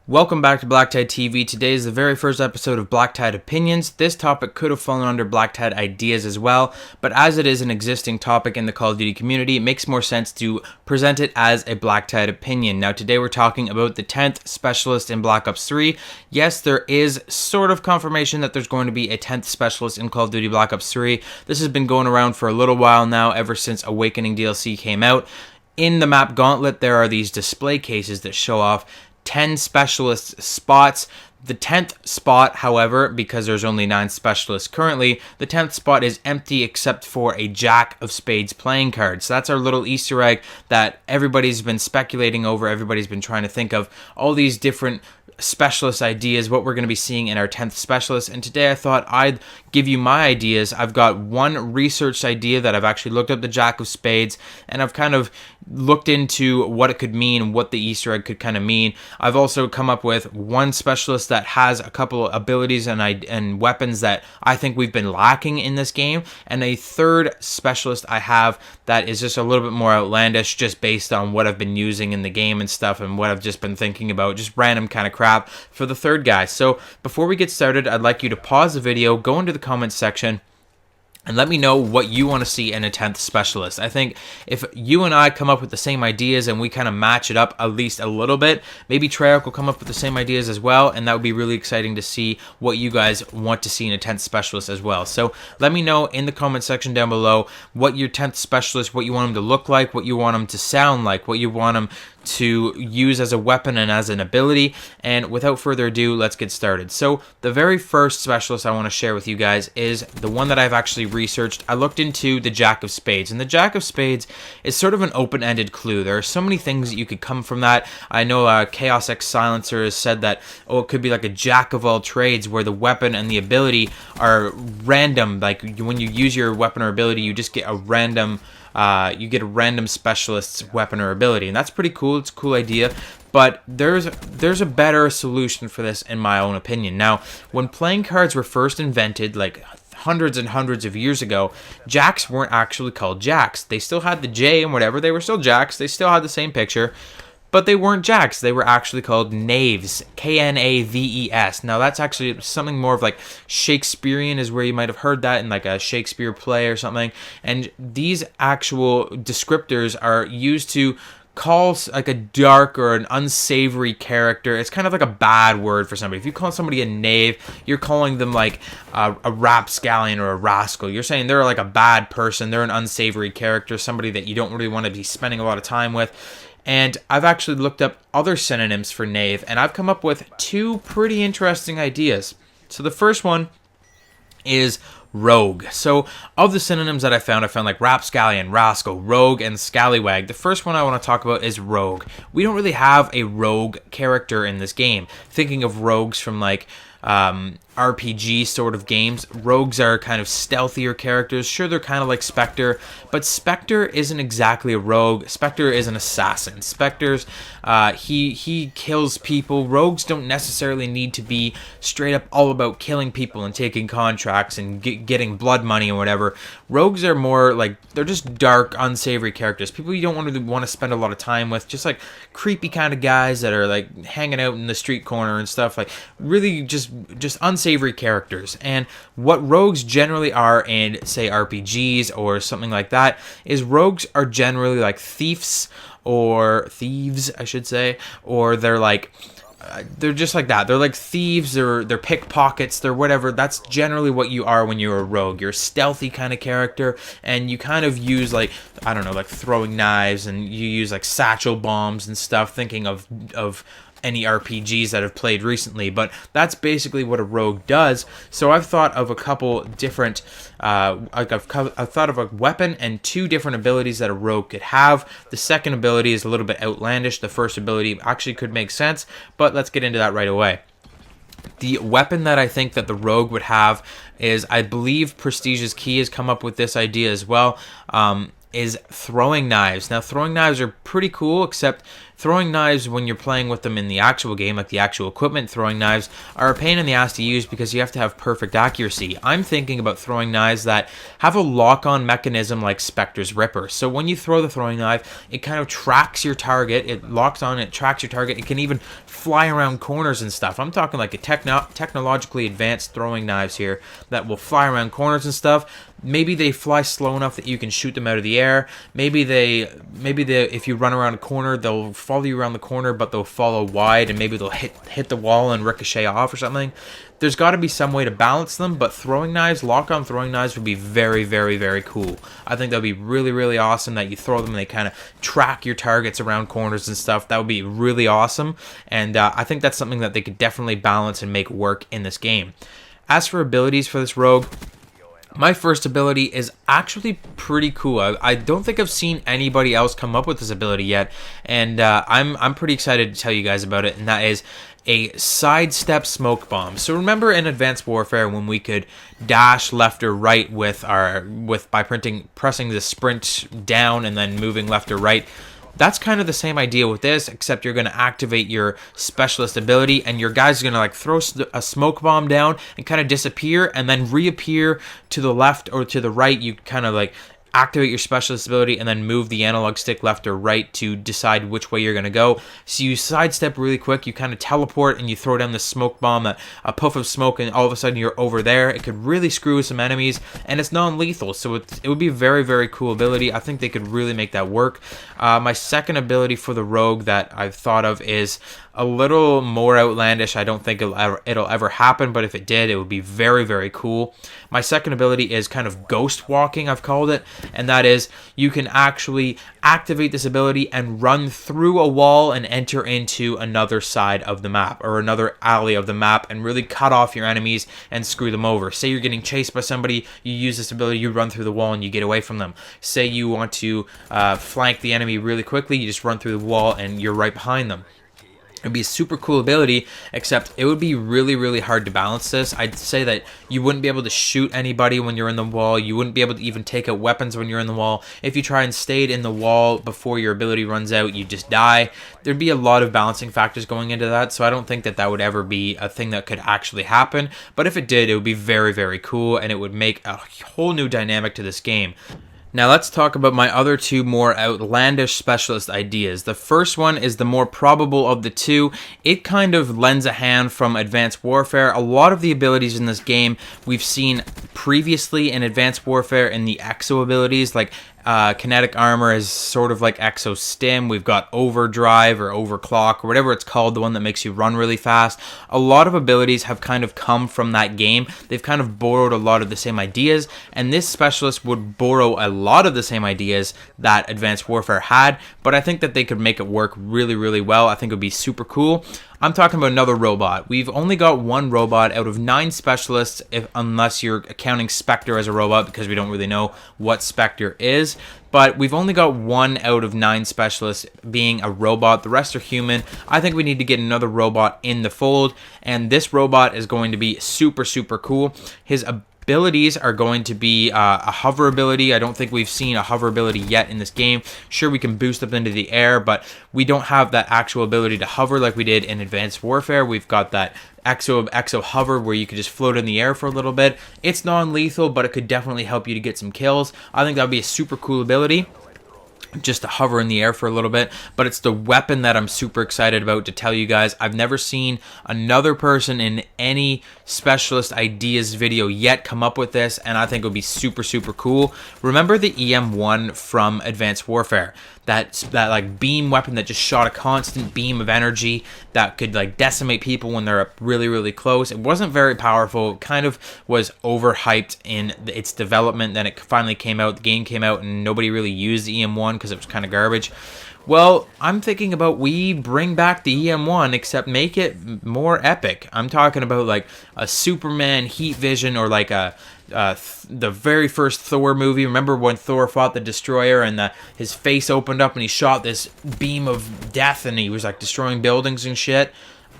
Welcome back to BlackTideTV. Today is the very first episode of BlackTide Opinions. This topic could have fallen under BlackTide Ideas as well, but as it is an existing topic in the Call of Duty community, it makes more sense to present it as a BlackTide opinion. Now today we're talking about the 10th Specialist in Black Ops 3. Yes, there is sort of confirmation that there's going to be a 10th Specialist in Call of Duty Black Ops 3. This has been going around for a little while now, ever since Awakening DLC came out. In the map Gauntlet, there are these display cases that show off 10 specialist spots. The 10th spot, however, because there's only 9 specialists currently, the 10th spot is empty except for a Jack of Spades playing card. So that's our little Easter egg that everybody's been speculating over, everybody's been trying to think of all these different specialist ideas, what we're going to be seeing in our 10th specialist. And today I thought I'd give you my ideas. I've got one researched idea that I've actually looked up the Jack of Spades, and I've kind of looked into what it could mean, what the Easter egg could kind of mean. I've also come up with one specialist that has a couple abilities and weapons that I think we've been lacking in this game, and a third specialist I have that is just a little bit more outlandish, just based on what I've been using in the game and stuff, and what I've just been thinking about, just random kind of crap for the third guy. So before we get started, I'd like you to pause the video, go into the comments section, and let me know what you want to see in a 10th specialist. I think if you and I come up with the same ideas and we kind of match it up at least a little bit, maybe Treyarch will come up with the same ideas as well, and that would be really exciting to see what you guys want to see in a 10th specialist as well. So let me know in the comment section down below what your 10th specialist, what you want them to look like, what you want them to sound like, what you want them to use as a weapon and as an ability. And without further ado, let's get started. So the very first specialist I want to share with you guys is the one that I've actually researched. I looked into the Jack of Spades, and the Jack of Spades is sort of an open-ended clue. There are so many things that you could come from that. I know Chaos X Silencer has said that, oh, it could be like a jack of all trades, where the weapon and the ability are random. Like when you use your weapon or ability, you just get a random specialist's weapon or ability, and that's pretty cool. It's a cool idea, but there's a better solution for this in my own opinion. Now, when playing cards were first invented, like hundreds and hundreds of years ago, jacks weren't actually called jacks. They still had the J and whatever. They were still jacks. They still had the same picture, but they weren't jacks. They were actually called knaves, Knaves. Now that's actually something more of like Shakespearean, is where you might have heard that in like a Shakespeare play or something. And these actual descriptors are used to call like a dark or an unsavory character. It's kind of like a bad word for somebody. If you call somebody a knave, you're calling them like a rapscallion or a rascal. You're saying they're like a bad person. They're an unsavory character, somebody that you don't really want to be spending a lot of time with. And I've actually looked up other synonyms for knave, and I've come up with two pretty interesting ideas. So the first one is rogue. So of the synonyms that I found like rapscallion, rascal, rogue, and scallywag. The first one I want to talk about is rogue. We don't really have a rogue character in this game. Thinking of rogues from like RPG sort of games, rogues are kind of stealthier characters. Sure, they're kind of like Spectre, but Spectre isn't exactly a rogue. Spectre is an assassin. Spectre's he kills people. Rogues don't necessarily need to be straight up all about killing people and taking contracts and getting blood money or whatever. Rogues are more like, they're just dark, unsavory characters. People you don't want to spend a lot of time with. Just like creepy kind of guys that are like hanging out in the street corner and stuff. Like really just unsavory characters. And what rogues generally are in, say, RPGs or something like that, is rogues are generally like thieves, I should say, or they're just like that. They're like thieves, they're pickpockets, they're whatever. That's generally what you are when you're a rogue. You're a stealthy kind of character, and you kind of use like, I don't know, like throwing knives, and you use like satchel bombs and stuff, thinking of any RPGs that I've played recently, but that's basically what a rogue does. So I've thought of a couple different, I've thought of a weapon and two different abilities that a rogue could have. The second ability is a little bit outlandish. The first ability actually could make sense, but let's get into that right away. The weapon that I think that the rogue would have is, I believe Prestige's Key has come up with this idea as well, is throwing knives. Now, throwing knives are pretty cool, except throwing knives when you're playing with them in the actual game, like the actual equipment throwing knives, are a pain in the ass to use because you have to have perfect accuracy. I'm thinking about throwing knives that have a lock-on mechanism like Spectre's Ripper. So when you throw the throwing knife, it kind of tracks your target, it locks on, it tracks your target, it can even fly around corners and stuff. I'm talking like a technologically advanced throwing knives here that will fly around corners and stuff. Maybe they fly slow enough that you can shoot them out of the air. Maybe they if you run around a corner, they'll follow you around the corner, but they'll follow wide, and maybe they'll hit the wall and ricochet off or something. There's got to be some way to balance them, but throwing knives, lock-on throwing knives would be very, very, very cool. I think that would be really, really awesome that you throw them and they kind of track your targets around corners and stuff. That would be really awesome, and I think that's something that they could definitely balance and make work in this game. As for abilities for this rogue, my first ability is actually pretty cool. I don't think I've seen anybody else come up with this ability yet, and I'm pretty excited to tell you guys about it, and that is a sidestep smoke bomb. So remember in Advanced Warfare when we could dash left or right by pressing the sprint down and then moving left or right? That's kind of the same idea with this, except you're going to activate your specialist ability, and your guy's going to like throw a smoke bomb down and kind of disappear, and then reappear to the left or to the right. You kind of like activate your specialist ability and then move the analog stick left or right to decide which way you're going to go. So you sidestep really quick, you kind of teleport, and you throw down the smoke bomb, a puff of smoke, and all of a sudden you're over there. It could really screw with some enemies, and it's non-lethal, so it would be a very, very cool ability. I think they could really make that work. My second ability for the rogue that I've thought of is a little more outlandish. I don't think it'll ever happen, but if it did, it would be very, very cool. My second ability is kind of ghost walking, I've called it, and that is you can actually activate this ability and run through a wall and enter into another side of the map or another alley of the map and really cut off your enemies and screw them over. Say you're getting chased by somebody, you use this ability, you run through the wall and you get away from them. Say you want to flank the enemy really quickly, you just run through the wall and you're right behind them. It'd be a super cool ability, except it would be really, really hard to balance this. I'd say that you wouldn't be able to shoot anybody when you're in the wall. You wouldn't be able to even take out weapons when you're in the wall. If you try and stay in the wall before your ability runs out, you just die. There'd be a lot of balancing factors going into that, so I don't think that would ever be a thing that could actually happen. But if it did, it would be very, very cool, and it would make a whole new dynamic to this game. Now let's talk about my other two more outlandish specialist ideas. The first one is the more probable of the two. It kind of lends a hand from Advanced Warfare. A lot of the abilities in this game we've seen previously in Advanced Warfare in the exo abilities, like kinetic armor is sort of like exo stim. We've got overdrive or overclock or whatever it's called, the one that makes you run really fast. A lot of abilities have kind of come from that game. They've kind of borrowed a lot of the same ideas, and this specialist would borrow a lot of the same ideas that Advanced Warfare had, but I think that they could make it work really, really well. I think it would be super cool. I'm talking about another robot. We've only got one robot out of 9 specialists, unless you're accounting Spectre as a robot, because we don't really know what Spectre is. But we've only got 1 out of 9 specialists being a robot. The rest are human. I think we need to get another robot in the fold, and this robot is going to be super, super cool. His abilities are going to be a hover ability. I don't think we've seen a hover ability yet in this game. Sure, we can boost up into the air, but we don't have that actual ability to hover like we did in Advanced Warfare. We've got that exo hover where you could just float in the air for a little bit. It's non-lethal, but it could definitely help you to get some kills. I think that would be a super cool ability, just to hover in the air for a little bit. But it's the weapon that I'm super excited about to tell you guys. I've never seen another person in any specialist ideas video yet come up with this, and I think it would be super, super cool. Remember the EM1 from Advanced Warfare? That like beam weapon that just shot a constant beam of energy that could like decimate people when they're up really, really close. It wasn't very powerful. It kind of was overhyped in its development. Then it finally came out, the game came out, and nobody really used the EM1 because it was kind of garbage. Well, I'm thinking about we bring back the EM1, except make it more epic. I'm talking about like a Superman heat vision, or like the very first Thor movie. Remember when Thor fought the Destroyer and his face opened up and he shot this beam of death and he was like destroying buildings and shit?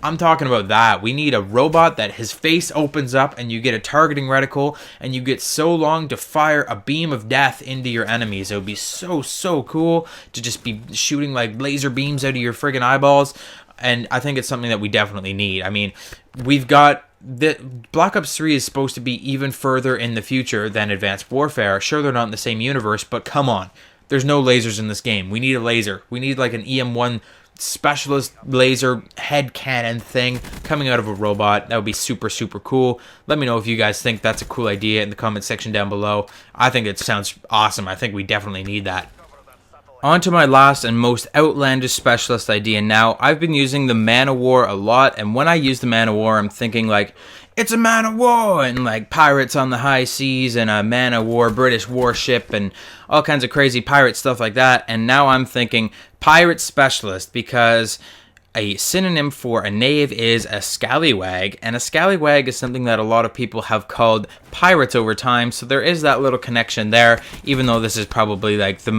I'm talking about that. We need a robot that his face opens up and you get a targeting reticle and you get so long to fire a beam of death into your enemies. It would be so cool to just be shooting like laser beams out of your friggin' eyeballs. And I think it's something that we definitely need. I mean, we've got the Black Ops 3 is supposed to be even further in the future than Advanced Warfare. Sure, they're not in the same universe, but come on. There's no lasers in this game. We need a laser. We need like an EM1 specialist laser head cannon thing coming out of a robot. That would be super cool. Let me know if you guys think that's a cool idea in the comment section down below. I think it sounds awesome. I think we definitely need that. On to my last and most outlandish specialist idea now. I've been using the Man of War a lot, and when I use the Man of War, I'm thinking like, it's a man of war, and like pirates on the high seas, and a man of war British warship, and all kinds of crazy pirate stuff like that. And now I'm thinking pirate specialist, because a synonym for a knave is a scallywag, and a scallywag is something that a lot of people have called pirates over time, so there is that little connection there, even though this is probably like the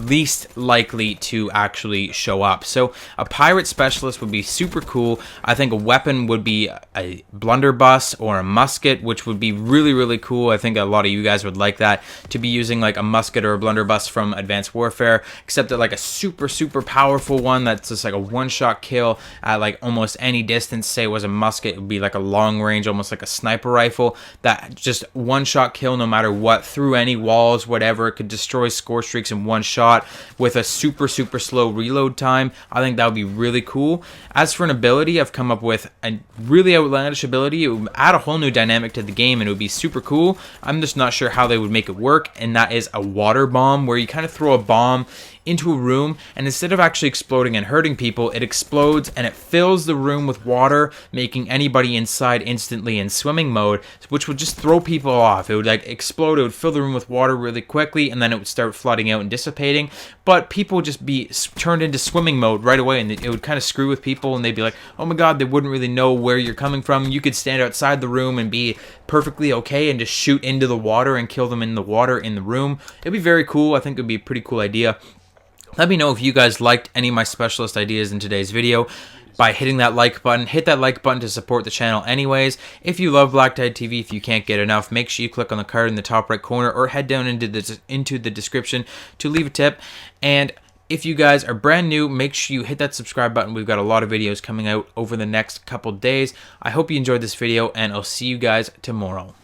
least likely to actually show up. So a pirate specialist would be super cool. I think a weapon would be a blunderbuss or a musket, which would be really cool. I think a lot of you guys would like that, to be using like a musket or a blunderbuss from Advanced Warfare, except that like a super powerful one that's just like a one-shot kill at like almost any distance. Say it was a musket, it would be like a long range, almost like a sniper rifle, that just one-shot kill no matter what, through any walls, whatever. It could destroy score streaks in one shot with a super slow reload time. I think that would be really cool. As for an ability, I've come up with a really outlandish ability. It would add a whole new dynamic to the game and it would be super cool. I'm just not sure how they would make it work, and that is a water bomb, where you kind of throw a bomb into a room, and instead of actually exploding and hurting people, it explodes and it fills the room with water, making anybody inside instantly in swimming mode, which would just throw people off. It would like explode, it would fill the room with water really quickly, and then it would start flooding out and dissipating, but people would just be turned into swimming mode right away, and it would kind of screw with people, and they'd be like, oh my god, they wouldn't really know where you're coming from. You could stand outside the room and be perfectly okay and just shoot into the water and kill them in the water in the room. It'd be very cool. I think it'd be a pretty cool idea. Let me know if you guys liked any of my specialist ideas in today's video by hitting that like button. Hit that like button to support the channel anyways. If you love BlackTideTV, if you can't get enough, make sure you click on the card in the top right corner or head down into the description to leave a tip. And if you guys are brand new, make sure you hit that subscribe button. We've got a lot of videos coming out over the next couple days. I hope you enjoyed this video, and I'll see you guys tomorrow.